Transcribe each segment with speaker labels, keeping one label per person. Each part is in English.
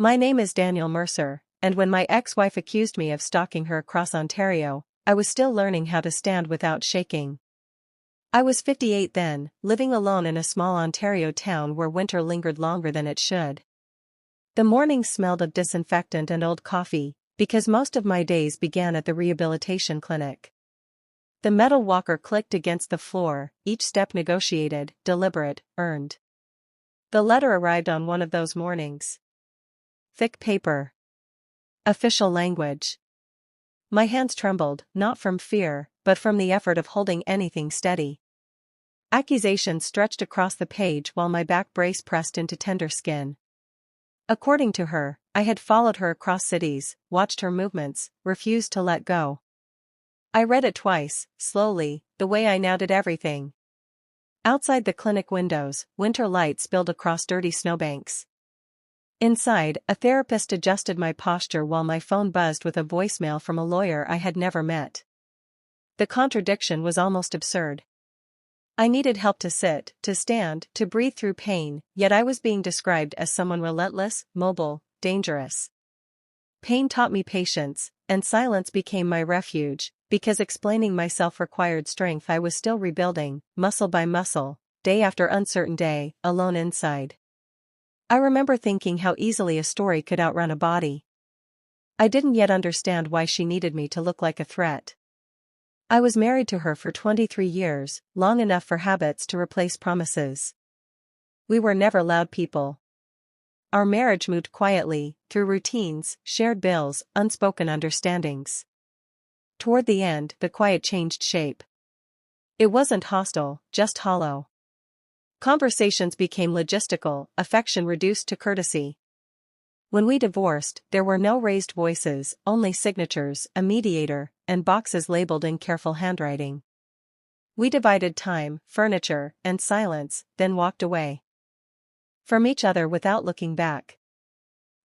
Speaker 1: My name is Daniel Mercer, and when my ex-wife accused me of stalking her across Ontario, I was still learning how to stand without shaking. I was 58 then, living alone in a small Ontario town where winter lingered longer than it should. The mornings smelled of disinfectant and old coffee, because most of my days began at the rehabilitation clinic. The metal walker clicked against the floor, each step negotiated, deliberate, earned. The letter arrived on one of those mornings. Thick paper. Official language. My hands trembled, not from fear, but from the effort of holding anything steady. Accusations stretched across the page while my back brace pressed into tender skin. According to her, I had followed her across cities, watched her movements, refused to let go. I read it twice, slowly, the way I now did everything. Outside the clinic windows, winter light spilled across dirty snowbanks. Inside, a therapist adjusted my posture while my phone buzzed with a voicemail from a lawyer I had never met. The contradiction was almost absurd. I needed help to sit, to stand, to breathe through pain, yet I was being described as someone relentless, mobile, dangerous. Pain taught me patience, and silence became my refuge, because explaining myself required strength I was still rebuilding, muscle by muscle, day after uncertain day, alone inside. I remember thinking how easily a story could outrun a body. I didn't yet understand why she needed me to look like a threat. I was married to her for 23 years, long enough for habits to replace promises. We were never loud people. Our marriage moved quietly, through routines, shared bills, unspoken understandings. Toward the end, the quiet changed shape. It wasn't hostile, just hollow. Conversations became logistical, affection reduced to courtesy. When we divorced, there were no raised voices, only signatures, a mediator, and boxes labeled in careful handwriting. We divided time, furniture, and silence, then walked away from each other without looking back.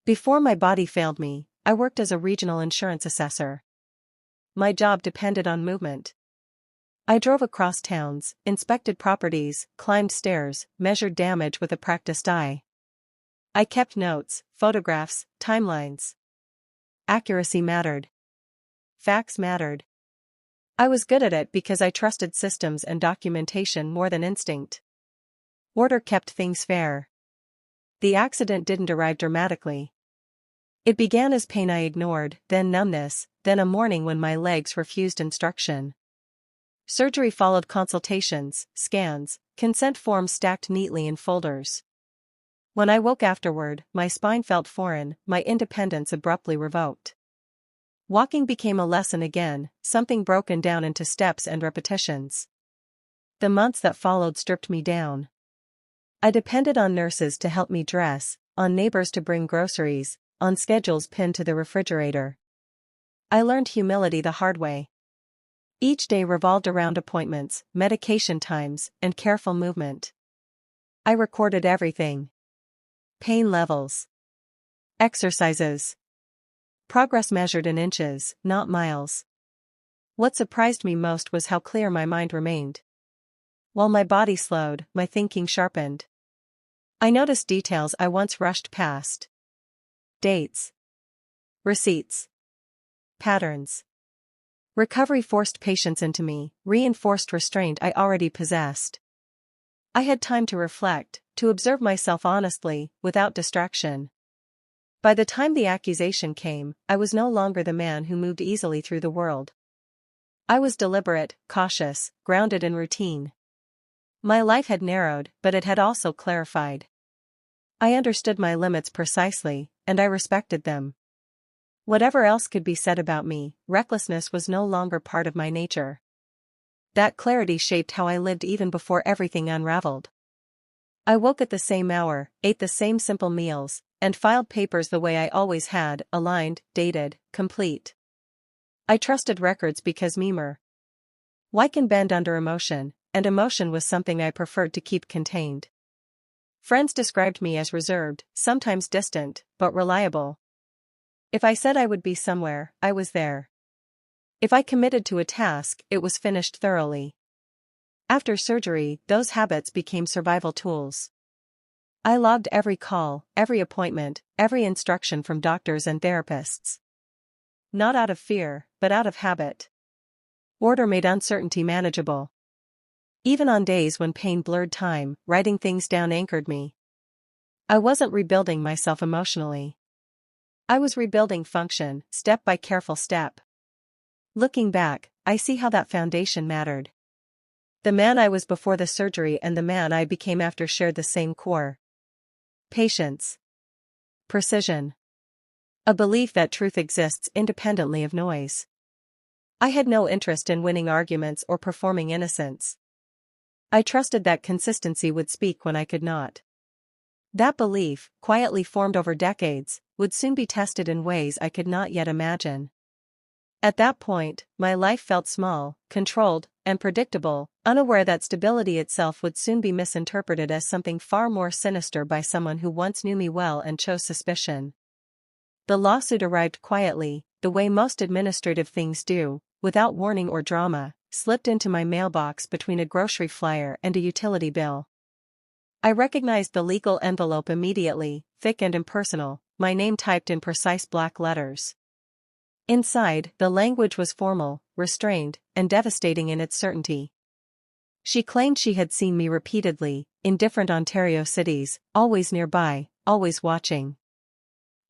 Speaker 1: Before my body failed me, I worked as a regional insurance assessor. My job depended on movement. I drove across towns, inspected properties, climbed stairs, measured damage with a practiced eye. I kept notes, photographs, timelines. Accuracy mattered. Facts mattered. I was good at it because I trusted systems and documentation more than instinct. Order kept things fair. The accident didn't arrive dramatically. It began as pain I ignored, then numbness, then a morning when my legs refused instruction. Surgery followed consultations, scans, consent forms stacked neatly in folders. When I woke afterward, my spine felt foreign, my independence abruptly revoked. Walking became a lesson again, something broken down into steps and repetitions. The months that followed stripped me down. I depended on nurses to help me dress, on neighbors to bring groceries, on schedules pinned to the refrigerator. I learned humility the hard way. Each day revolved around appointments, medication times, and careful movement. I recorded everything. Pain levels. Exercises. Progress measured in inches, not miles. What surprised me most was how clear my mind remained. While my body slowed, my thinking sharpened. I noticed details I once rushed past. Dates. Receipts. Patterns. Recovery forced patience into me, reinforced restraint I already possessed. I had time to reflect, to observe myself honestly, without distraction. By the time the accusation came, I was no longer the man who moved easily through the world. I was deliberate, cautious, grounded in routine. My life had narrowed, but it had also clarified. I understood my limits precisely, and I respected them. Whatever else could be said about me, recklessness was no longer part of my nature. That clarity shaped how I lived even before everything unraveled. I woke at the same hour, ate the same simple meals, and filed papers the way I always had, aligned, dated, complete. I trusted records because why can bend under emotion, and emotion was something I preferred to keep contained. Friends described me as reserved, sometimes distant, but reliable. If I said I would be somewhere, I was there. If I committed to a task, it was finished thoroughly. After surgery, those habits became survival tools. I logged every call, every appointment, every instruction from doctors and therapists. Not out of fear, but out of habit. Order made uncertainty manageable. Even on days when pain blurred time, writing things down anchored me. I wasn't rebuilding myself emotionally. I was rebuilding function, step by careful step. Looking back, I see how that foundation mattered. The man I was before the surgery and the man I became after shared the same core. Patience. Precision. A belief that truth exists independently of noise. I had no interest in winning arguments or performing innocence. I trusted that consistency would speak when I could not. That belief, quietly formed over decades, would soon be tested in ways I could not yet imagine. At that point, my life felt small, controlled, and predictable, unaware that stability itself would soon be misinterpreted as something far more sinister by someone who once knew me well and chose suspicion. The lawsuit arrived quietly, the way most administrative things do, without warning or drama, slipped into my mailbox between a grocery flyer and a utility bill. I recognized the legal envelope immediately, thick and impersonal, my name typed in precise black letters. Inside, the language was formal, restrained, and devastating in its certainty. She claimed she had seen me repeatedly, in different Ontario cities, always nearby, always watching.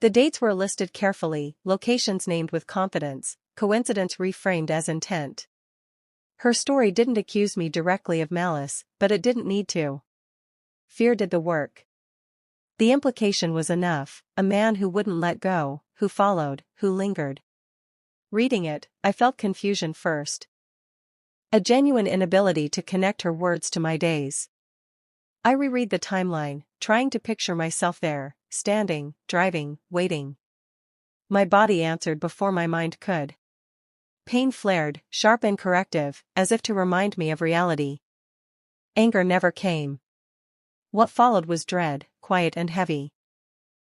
Speaker 1: The dates were listed carefully, locations named with confidence, coincidence reframed as intent. Her story didn't accuse me directly of malice, but it didn't need to. Fear did the work. The implication was enough, a man who wouldn't let go, who followed, who lingered. Reading it, I felt confusion first. A genuine inability to connect her words to my days. I reread the timeline, trying to picture myself there, standing, driving, waiting. My body answered before my mind could. Pain flared, sharp and corrective, as if to remind me of reality. Anger never came. What followed was dread, quiet and heavy.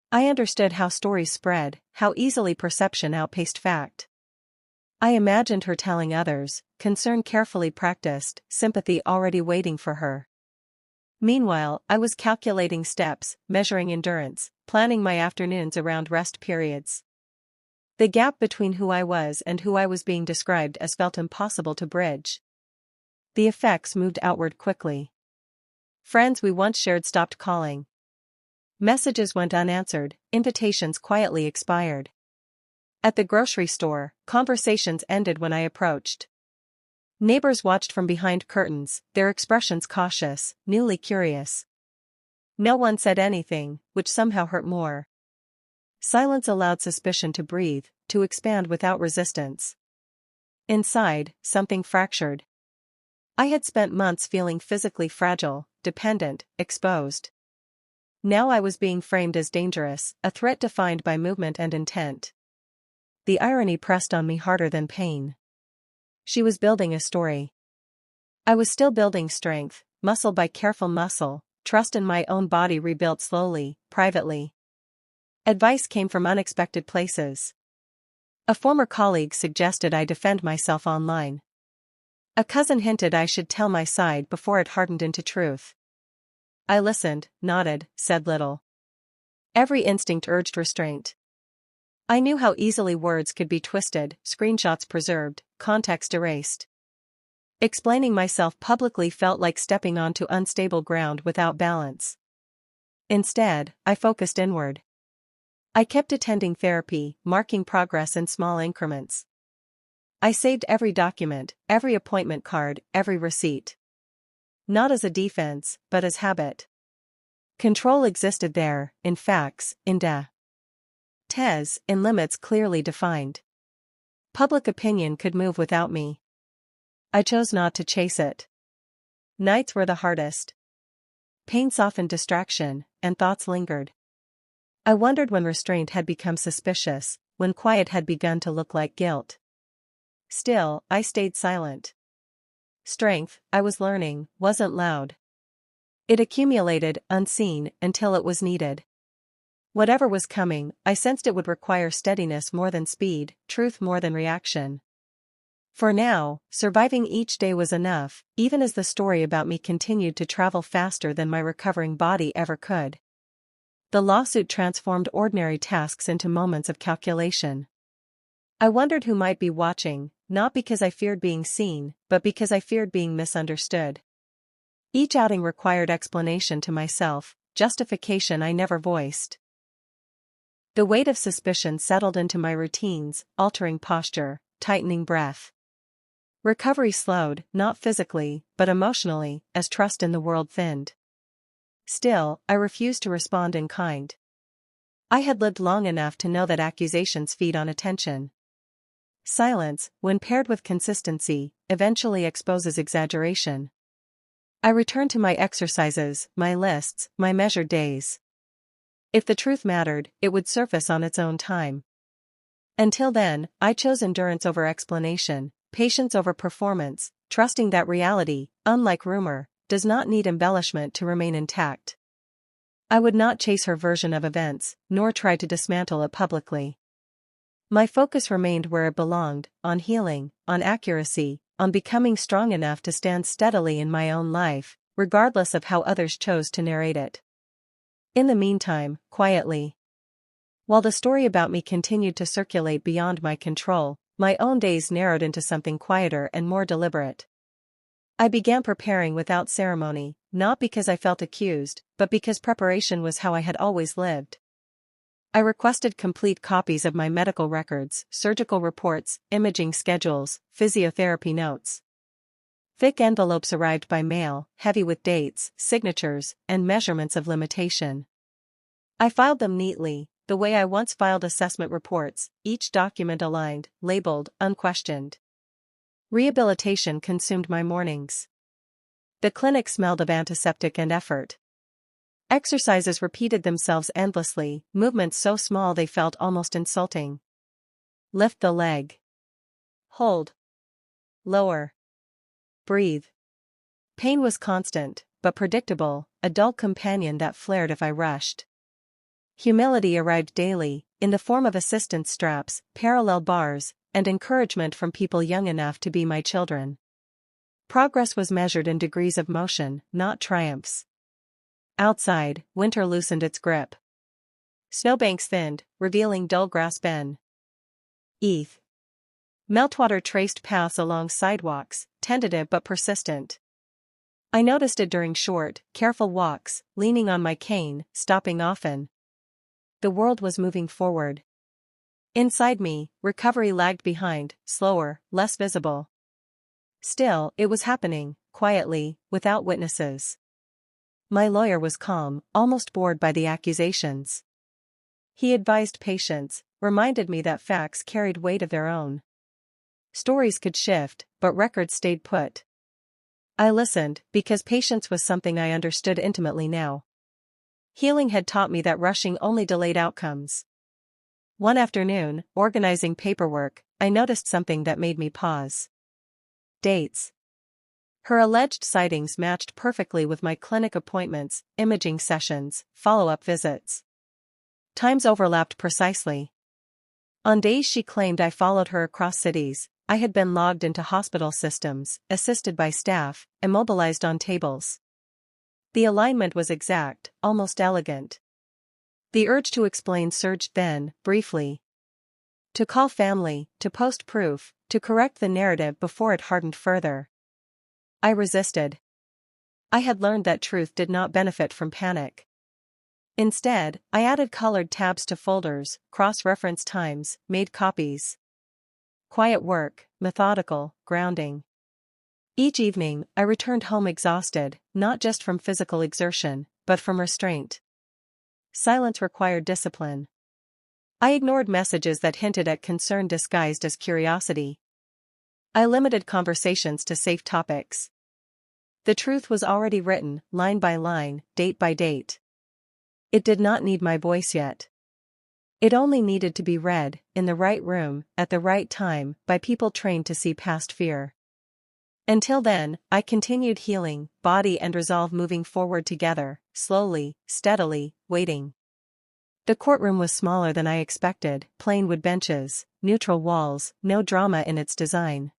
Speaker 1: I understood how stories spread, how easily perception outpaced fact. I imagined her telling others, concern carefully practiced, sympathy already waiting for her. Meanwhile, I was calculating steps, measuring endurance, planning my afternoons around rest periods. The gap between who I was and who I was being described as felt impossible to bridge. The effects moved outward quickly. Friends we once shared stopped calling. Messages went unanswered, invitations quietly expired. At the grocery store, conversations ended when I approached. Neighbors watched from behind curtains, their expressions cautious, newly curious. No one said anything, which somehow hurt more. Silence allowed suspicion to breathe, to expand without resistance. Inside, something fractured. I had spent months feeling physically fragile, dependent, exposed. Now I was being framed as dangerous, a threat defined by movement and intent. The irony pressed on me harder than pain. She was building a story. I was still building strength, muscle by careful muscle, trust in my own body rebuilt slowly, privately. Advice came from unexpected places. A former colleague suggested I defend myself online. A cousin hinted I should tell my side before it hardened into truth. I listened, nodded, said little. Every instinct urged restraint. I knew how easily words could be twisted, screenshots preserved, context erased. Explaining myself publicly felt like stepping onto unstable ground without balance. Instead, I focused inward. I kept attending therapy, marking progress in small increments. I saved every document, every appointment card, every receipt. Not as a defense, but as habit. Control existed there, in facts, in data, in limits clearly defined. Public opinion could move without me. I chose not to chase it. Nights were the hardest. Pain softened distraction, and thoughts lingered. I wondered when restraint had become suspicious, when quiet had begun to look like guilt. Still, I stayed silent. Strength, I was learning, wasn't loud. It accumulated, unseen, until it was needed. Whatever was coming, I sensed it would require steadiness more than speed, truth more than reaction. For now, surviving each day was enough, even as the story about me continued to travel faster than my recovering body ever could. The lawsuit transformed ordinary tasks into moments of calculation. I wondered who might be watching, not because I feared being seen, but because I feared being misunderstood. Each outing required explanation to myself, justification I never voiced. The weight of suspicion settled into my routines, altering posture, tightening breath. Recovery slowed, not physically, but emotionally, as trust in the world thinned. Still, I refused to respond in kind. I had lived long enough to know that accusations feed on attention. Silence, when paired with consistency, eventually exposes exaggeration. I returned to my exercises, my lists, my measured days. If the truth mattered, it would surface on its own time. Until then, I chose endurance over explanation, patience over performance, trusting that reality, unlike rumor, does not need embellishment to remain intact. I would not chase her version of events, nor try to dismantle it publicly. My focus remained where it belonged, on healing, on accuracy, on becoming strong enough to stand steadily in my own life, regardless of how others chose to narrate it. In the meantime, quietly, while the story about me continued to circulate beyond my control, my own days narrowed into something quieter and more deliberate. I began preparing without ceremony, not because I felt accused, but because preparation was how I had always lived. I requested complete copies of my medical records, surgical reports, imaging schedules, physiotherapy notes. Thick envelopes arrived by mail, heavy with dates, signatures, and measurements of limitation. I filed them neatly, the way I once filed assessment reports, each document aligned, labeled, unquestioned. Rehabilitation consumed my mornings. The clinic smelled of antiseptic and effort. Exercises repeated themselves endlessly, movements so small they felt almost insulting. Lift the leg. Hold. Lower. Breathe. Pain was constant, but predictable, a dull companion that flared if I rushed. Humility arrived daily, in the form of assistance straps, parallel bars, and encouragement from people young enough to be my children. Progress was measured in degrees of motion, not triumphs. Outside, winter loosened its grip. Snowbanks thinned, revealing dull grass ben. Meltwater traced paths along sidewalks, tentative but persistent. I noticed it during short, careful walks, leaning on my cane, stopping often. The world was moving forward. Inside me, recovery lagged behind, slower, less visible. Still, it was happening, quietly, without witnesses. My lawyer was calm, almost bored by the accusations. He advised patience, reminded me that facts carried weight of their own. Stories could shift, but records stayed put. I listened, because patience was something I understood intimately now. Healing had taught me that rushing only delayed outcomes. One afternoon, organizing paperwork, I noticed something that made me pause. Dates. Her alleged sightings matched perfectly with my clinic appointments, imaging sessions, follow-up visits. Times overlapped precisely. On days she claimed I followed her across cities, I had been logged into hospital systems, assisted by staff, immobilized on tables. The alignment was exact, almost elegant. The urge to explain surged then, briefly. To call family, to post proof, to correct the narrative before it hardened further. I resisted. I had learned that truth did not benefit from panic. Instead, I added colored tabs to folders, cross-referenced times, made copies. Quiet work, methodical, grounding. Each evening, I returned home exhausted, not just from physical exertion, but from restraint. Silence required discipline. I ignored messages that hinted at concern disguised as curiosity. I limited conversations to safe topics. The truth was already written, line by line, date by date. It did not need my voice yet. It only needed to be read, in the right room, at the right time, by people trained to see past fear. Until then, I continued healing, body and resolve moving forward together, slowly, steadily, waiting. The courtroom was smaller than I expected, plain wood benches, neutral walls, no drama in its design.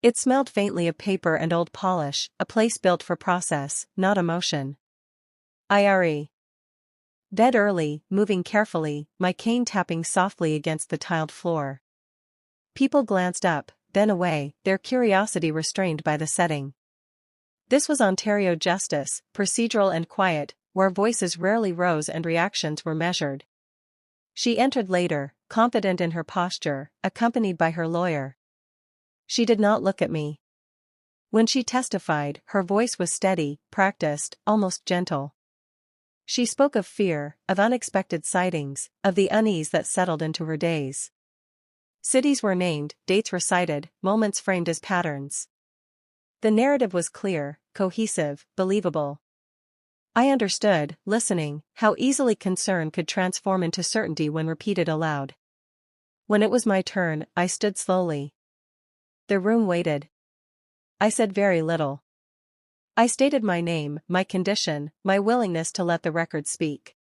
Speaker 1: It smelled faintly of paper and old polish, a place built for process, not emotion. IRE. Dead early, moving carefully, my cane tapping softly against the tiled floor. People glanced up, then away, their curiosity restrained by the setting. This was Ontario justice, procedural and quiet, where voices rarely rose and reactions were measured. She entered later, confident in her posture, accompanied by her lawyer. She did not look at me. When she testified, her voice was steady, practiced, almost gentle. She spoke of fear, of unexpected sightings, of the unease that settled into her days. Cities were named, dates recited, moments framed as patterns. The narrative was clear, cohesive, believable. I understood, listening, how easily concern could transform into certainty when repeated aloud. When it was my turn, I stood slowly. The room waited. I said very little. I stated my name, my condition, my willingness to let the record speak.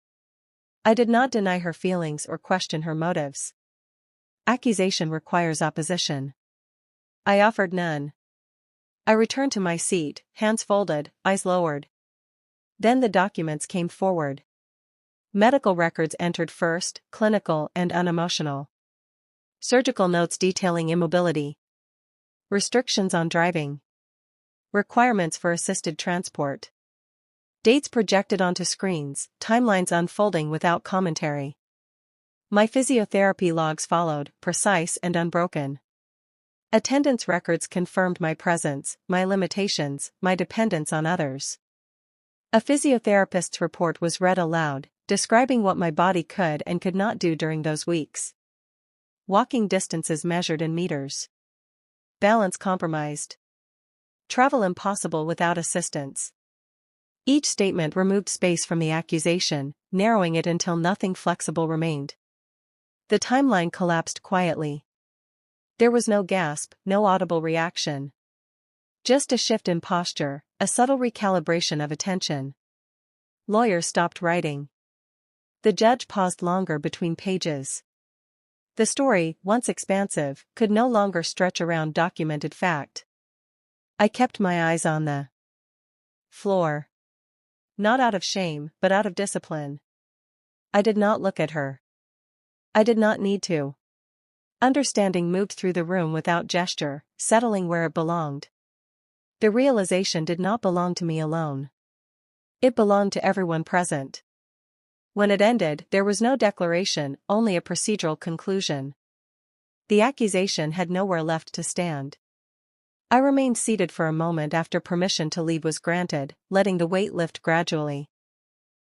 Speaker 1: I did not deny her feelings or question her motives. Accusation requires opposition. I offered none. I returned to my seat, hands folded, eyes lowered. Then the documents came forward. Medical records entered first, clinical and unemotional. Surgical notes detailing immobility. Restrictions on driving. Requirements for assisted transport. Dates projected onto screens, timelines unfolding without commentary. My physiotherapy logs followed, precise and unbroken. Attendance records confirmed my presence, my limitations, my dependence on others. A physiotherapist's report was read aloud, describing what my body could and could not do during those weeks. Walking distances measured in meters. Balance compromised. Travel impossible without assistance. Each statement removed space from the accusation, narrowing it until nothing flexible remained. The timeline collapsed quietly. There was no gasp, no audible reaction. Just a shift in posture, a subtle recalibration of attention. Lawyer stopped writing. The judge paused longer between pages. The story, once expansive, could no longer stretch around documented fact. I kept my eyes on the floor. Not out of shame, but out of discipline. I did not look at her. I did not need to. Understanding moved through the room without gesture, settling where it belonged. The realization did not belong to me alone. It belonged to everyone present. When it ended, there was no declaration, only a procedural conclusion. The accusation had nowhere left to stand. I remained seated for a moment after permission to leave was granted, letting the weight lift gradually.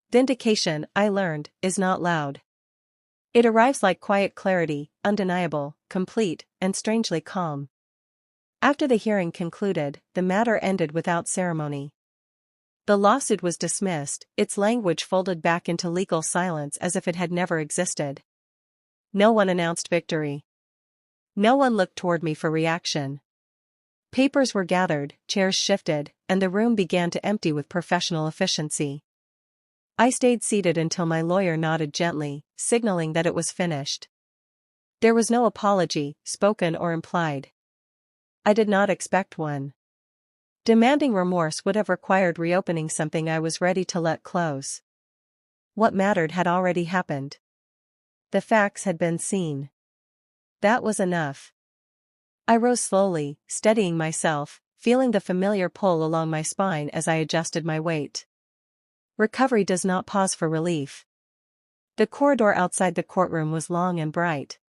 Speaker 1: Vindication, I learned, is not loud. It arrives like quiet clarity, undeniable, complete, and strangely calm. After the hearing concluded, the matter ended without ceremony. The lawsuit was dismissed, its language folded back into legal silence as if it had never existed. No one announced victory. No one looked toward me for reaction. Papers were gathered, chairs shifted, and the room began to empty with professional efficiency. I stayed seated until my lawyer nodded gently, signaling that it was finished. There was no apology, spoken or implied. I did not expect one. Demanding remorse would have required reopening something I was ready to let close. What mattered had already happened. The facts had been seen. That was enough. I rose slowly, steadying myself, feeling the familiar pull along my spine as I adjusted my weight. Recovery does not pause for relief. The corridor outside the courtroom was long and bright.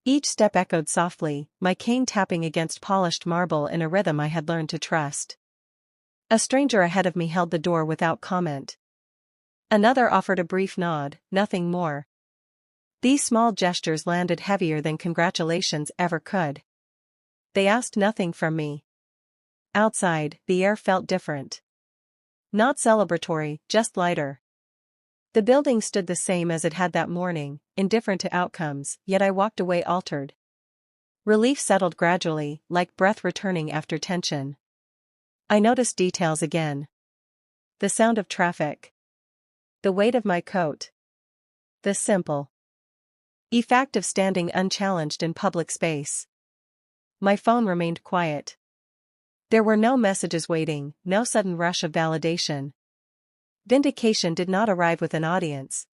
Speaker 1: Each step echoed softly, my cane tapping against polished marble in a rhythm I had learned to trust. A stranger ahead of me held the door without comment. Another offered a brief nod, nothing more. These small gestures landed heavier than congratulations ever could. They asked nothing from me. Outside, the air felt different. Not celebratory, just lighter. The building stood the same as it had that morning, indifferent to outcomes, yet I walked away altered. Relief settled gradually, like breath returning after tension. I noticed details again. The sound of traffic. The weight of my coat. The simple fact of standing unchallenged in public space. My phone remained quiet. There were no messages waiting, no sudden rush of validation. Vindication did not arrive with an audience.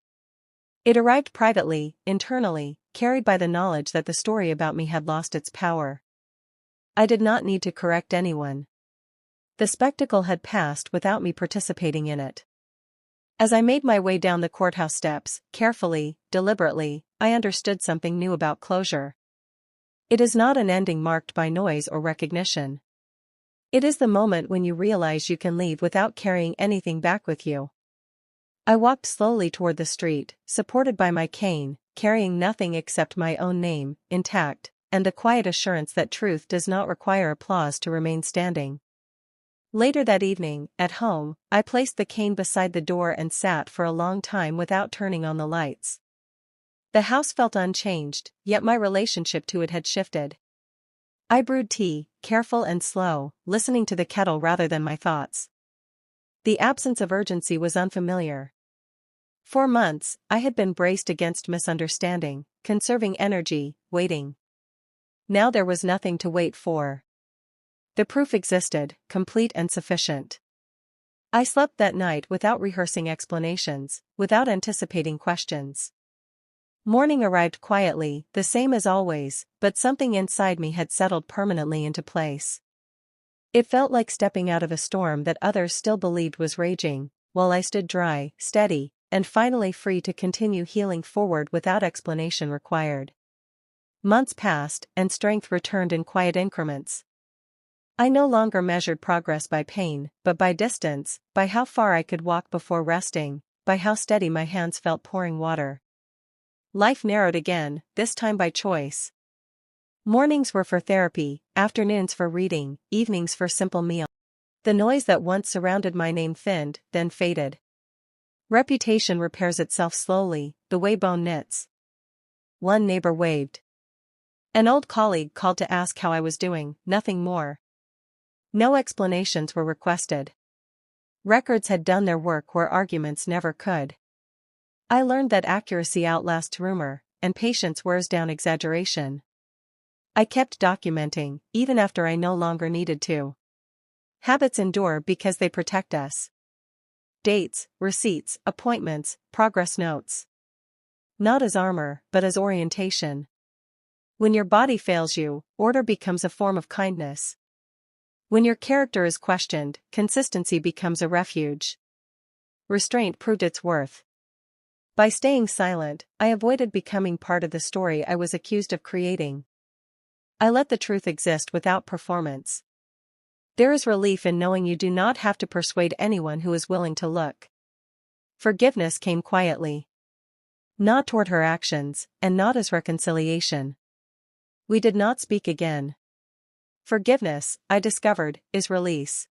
Speaker 1: It arrived privately, internally, carried by the knowledge that the story about me had lost its power. I did not need to correct anyone. The spectacle had passed without me participating in it. As I made my way down the courthouse steps, carefully, deliberately, I understood something new about closure. It is not an ending marked by noise or recognition. It is the moment when you realize you can leave without carrying anything back with you. I walked slowly toward the street, supported by my cane, carrying nothing except my own name, intact, and the quiet assurance that truth does not require applause to remain standing. Later that evening, at home, I placed the cane beside the door and sat for a long time without turning on the lights. The house felt unchanged, yet my relationship to it had shifted. I brewed tea, careful and slow, listening to the kettle rather than my thoughts. The absence of urgency was unfamiliar. For months, I had been braced against misunderstanding, conserving energy, waiting. Now there was nothing to wait for. The proof existed, complete and sufficient. I slept that night without rehearsing explanations, without anticipating questions. Morning arrived quietly, the same as always, but something inside me had settled permanently into place. It felt like stepping out of a storm that others still believed was raging, while I stood dry, steady, and finally free to continue healing forward without explanation required. Months passed, and strength returned in quiet increments. I no longer measured progress by pain, but by distance, by how far I could walk before resting, by how steady my hands felt pouring water. Life narrowed again, this time by choice. Mornings were for therapy, afternoons for reading, evenings for simple meals. The noise that once surrounded my name thinned, then faded. Reputation repairs itself slowly, the way bone knits. One neighbor waved. An old colleague called to ask how I was doing, nothing more. No explanations were requested. Records had done their work where arguments never could. I learned that accuracy outlasts rumor, and patience wears down exaggeration. I kept documenting, even after I no longer needed to. Habits endure because they protect us. Dates, receipts, appointments, progress notes. Not as armor, but as orientation. When your body fails you, order becomes a form of kindness. When your character is questioned, consistency becomes a refuge. Restraint proved its worth. By staying silent, I avoided becoming part of the story I was accused of creating. I let the truth exist without performance. There is relief in knowing you do not have to persuade anyone who is willing to look. Forgiveness came quietly. Not toward her actions, and not as reconciliation. We did not speak again. Forgiveness, I discovered, is release.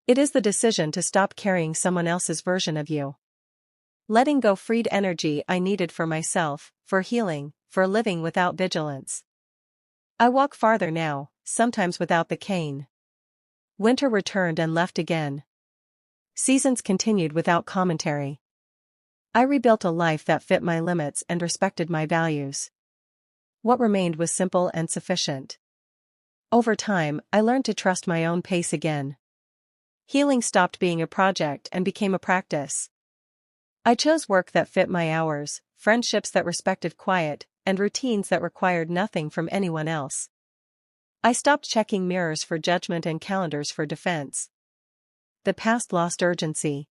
Speaker 1: It is the decision to stop carrying someone else's version of you. Letting go freed energy I needed for myself, for healing, for living without vigilance. I walk farther now, sometimes without the cane. Winter returned and left again. Seasons continued without commentary. I rebuilt a life that fit my limits and respected my values. What remained was simple and sufficient. Over time, I learned to trust my own pace again. Healing stopped being a project and became a practice. I chose work that fit my hours, friendships that respected quiet, and routines that required nothing from anyone else. I stopped checking mirrors for judgment and calendars for defense. The past lost urgency.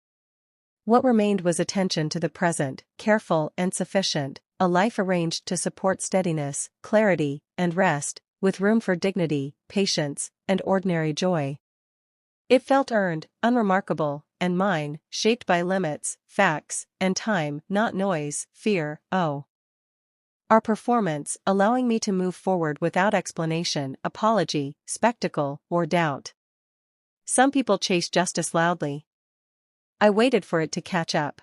Speaker 1: What remained was attention to the present, careful and sufficient, a life arranged to support steadiness, clarity, and rest, with room for dignity, patience, and ordinary joy. It felt earned, unremarkable, and mine, shaped by limits, facts, and time, not noise, fear, our performance, allowing me to move forward without explanation, apology, spectacle, or doubt. Some people chase justice loudly. I waited for it to catch up.